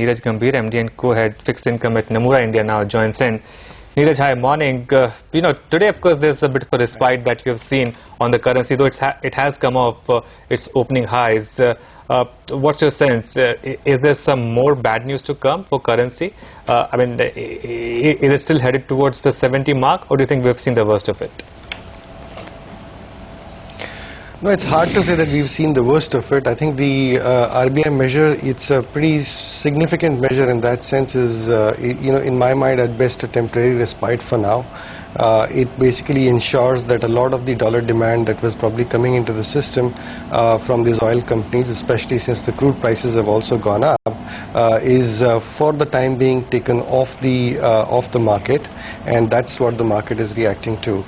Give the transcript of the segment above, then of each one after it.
Neeraj Gambhir, MD and Co-Head Fixed Income at Nomura India, now joins in. Neeraj, hi, morning. Today, of course, there's a bit of a respite that you have seen on the currency, though it has come off its opening highs. What's your sense? Is there some more bad news to come for currency? Is it still headed towards the 70 mark, or do you think we've seen the worst of it? No, it's hard to say that we've seen the worst of it. I think the RBI measure, it's a pretty significant measure in that sense, is, in my mind, at best a temporary respite for now. It basically ensures that a lot of the dollar demand that was probably coming into the system from these oil companies, especially since the crude prices have also gone up, is for the time being taken off the market, and that's what the market is reacting to.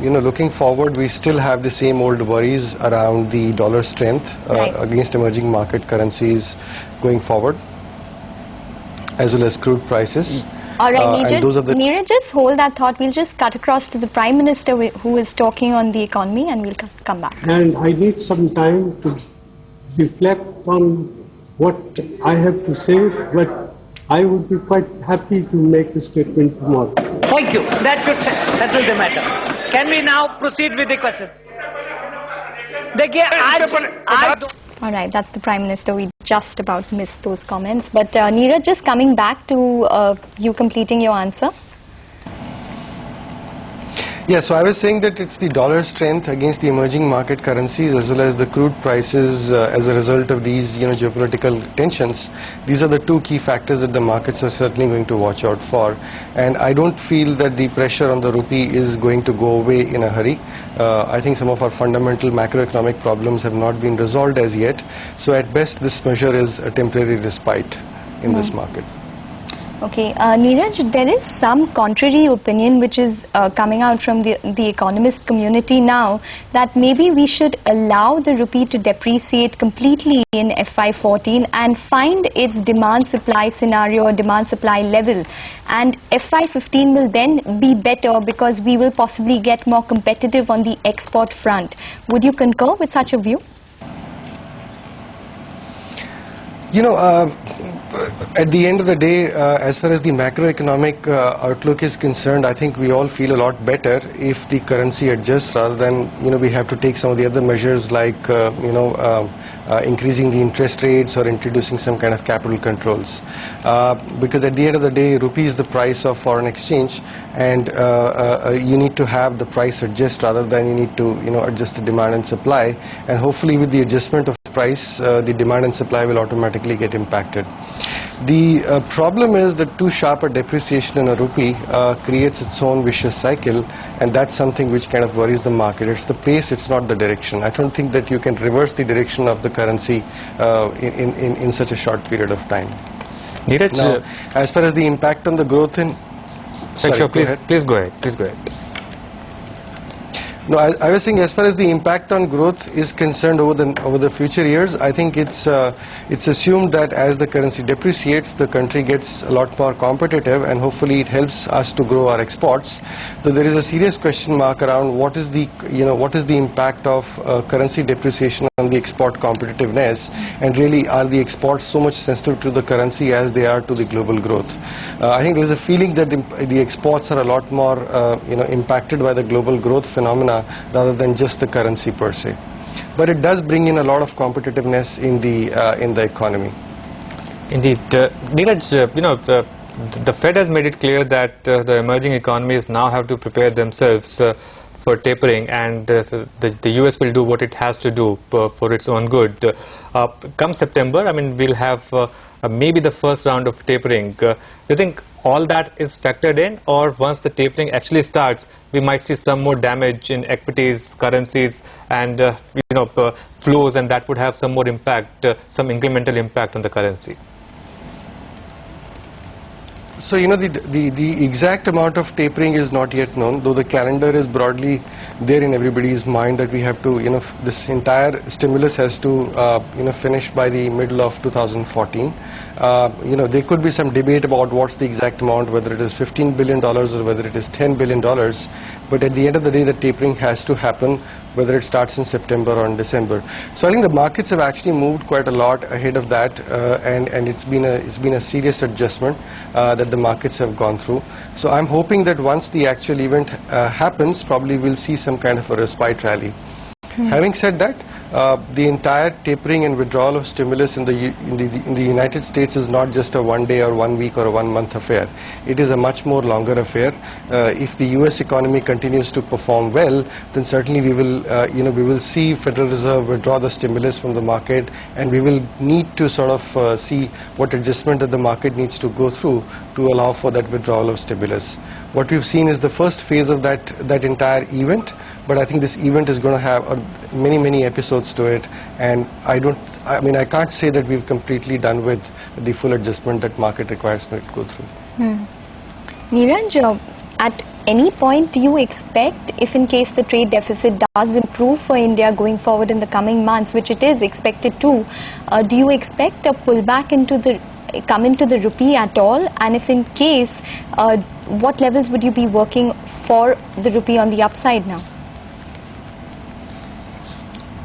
Looking forward, we still have the same old worries around the dollar strength against emerging market currencies going forward, as well as crude prices. All right, Neeraj, just hold that thought. We'll just cut across to the Prime Minister who is talking on the economy, and we'll come back. And I need some time to reflect on what I have to say, but I would be quite happy to make a statement tomorrow. Thank you. That should settle the matter. Can we now proceed with the question? All right, that's the Prime Minister. We just about missed those comments. But Neeraj, just coming back to you completing your answer. Yeah, so I was saying that it's the dollar strength against the emerging market currencies as well as the crude prices as a result of these geopolitical tensions. These are the two key factors that the markets are certainly going to watch out for. And I don't feel that the pressure on the rupee is going to go away in a hurry. I think some of our fundamental macroeconomic problems have not been resolved as yet. So at best, this measure is a temporary respite in this market. Okay, Neeraj, there is some contrary opinion which is coming out from the economist community now, that maybe we should allow the rupee to depreciate completely in FY14 and find its demand-supply scenario or demand-supply level. And FY15 will then be better because we will possibly get more competitive on the export front. Would you concur with such a view? At the end of the day, as far as the macroeconomic outlook is concerned, I think we all feel a lot better if the currency adjusts rather than, we have to take some of the other measures like, increasing the interest rates or introducing some kind of capital controls. Because at the end of the day, rupee is the price of foreign exchange, and you need to have the price adjust rather than you need to, adjust the demand and supply. And hopefully with the adjustment of price, the demand and supply will automatically get impacted. The problem is that too sharp a depreciation in a rupee creates its own vicious cycle, and that's something which kind of worries the market. It's the pace, it's not the direction. I don't think that you can reverse the direction of the currency in such a short period of time. Neeraj, now, as far as the impact on the growth in... Sorry, please go ahead. Please go ahead. No, I was saying, as far as the impact on growth is concerned over the future years, I think it's assumed that as the currency depreciates, the country gets a lot more competitive, and hopefully it helps us to grow our exports. So there is a serious question mark around what is the impact of currency depreciation on the export competitiveness, and really are the exports so much sensitive to the currency as they are to the global growth. I think there is a feeling that the exports are a lot more impacted by the global growth phenomena rather than just the currency per se. But it does bring in a lot of competitiveness in the economy. Indeed. Neeraj, the Fed has made it clear that the emerging economies now have to prepare themselves for tapering, and the US will do what it has to do for its own good. Come September, we'll have maybe the first round of tapering. Do you think all that is factored in, or once the tapering actually starts, we might see some more damage in equities, currencies, and flows, and that would have some more impact, some incremental impact on the currency? So, the exact amount of tapering is not yet known, though the calendar is broadly there in everybody's mind that we have to, this entire stimulus has to, finish by the middle of 2014. There could be some debate about what's the exact amount, whether it is $15 billion or whether it is $10 billion. But at the end of the day, the tapering has to happen whether it starts in September or in December. So I think the markets have actually moved quite a lot ahead of that, and it's been a serious adjustment that the markets have gone through. So I'm hoping that once the actual event happens, probably we'll see some kind of a respite rally. Having said that, the entire tapering and withdrawal of stimulus in the United States is not just a 1 day or 1 week or a 1 month affair. It is a much more longer affair. If the US economy continues to perform well, then certainly we will see Federal Reserve withdraw the stimulus from the market, and we will need to sort of see what adjustment that the market needs to go through to allow for that withdrawal of stimulus. What we've seen is the first phase of that entire event, but I think this event is going to have many episodes to it, and I can't say that we've completely done with the full adjustment that market requires me to go through. Neeraj, at any point do you expect, if in case the trade deficit does improve for India going forward in the coming months, which it is expected to, do you expect a pullback come into the rupee at all? And if in case, what levels would you be working for the rupee on the upside now?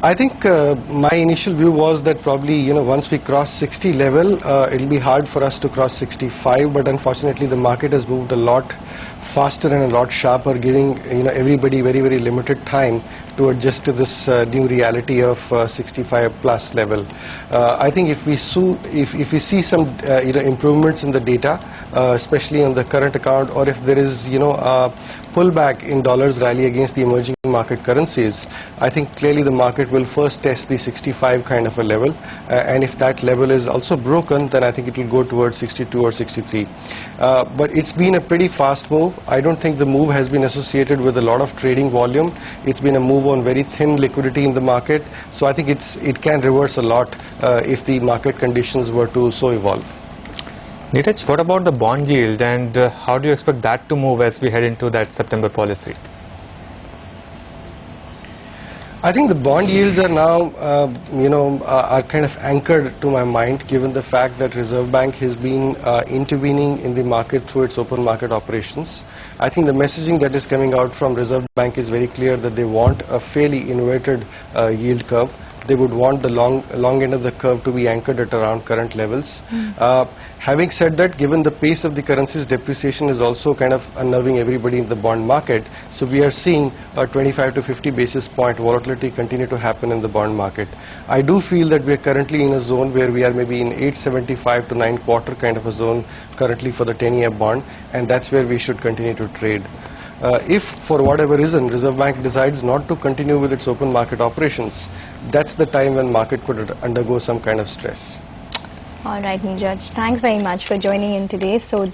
I think my initial view was that probably, once we cross 60 level, it'll be hard for us to cross 65, but unfortunately the market has moved a lot faster and a lot sharper, giving everybody very limited time to adjust to this new reality of 65 plus level. I think if we see some improvements in the data, especially on the current account, or if there is a pullback in dollars rally against the emerging market currencies, I think clearly the market will first test the 65 kind of a level, and if that level is also broken, then I think it will go towards 62 or 63. But it's been a pretty fast move. I don't think the move has been associated with a lot of trading volume. It's been a move on very thin liquidity in the market, so I think it can reverse a lot if the market conditions were to so evolve. Neeraj, what about the bond yield, and how do you expect that to move as we head into that September policy? I think the bond yields are now, are kind of anchored to my mind, given the fact that Reserve Bank has been intervening in the market through its open market operations. I think the messaging that is coming out from Reserve Bank is very clear that they want a fairly inverted yield curve. They would want the long end of the curve to be anchored at around current levels. Having said that, given the pace of the currency's depreciation is also kind of unnerving everybody in the bond market, so we are seeing a 25 to 50 basis point volatility continue to happen in the bond market. I do feel that we are currently in a zone where we are maybe in 875 to 9/4 kind of a zone currently for the 10-year bond, and that's where we should continue to trade. If for whatever reason Reserve Bank decides not to continue with its open market operations, that's the time when market could undergo some kind of stress. All right, Neeraj, thanks very much for joining in today. So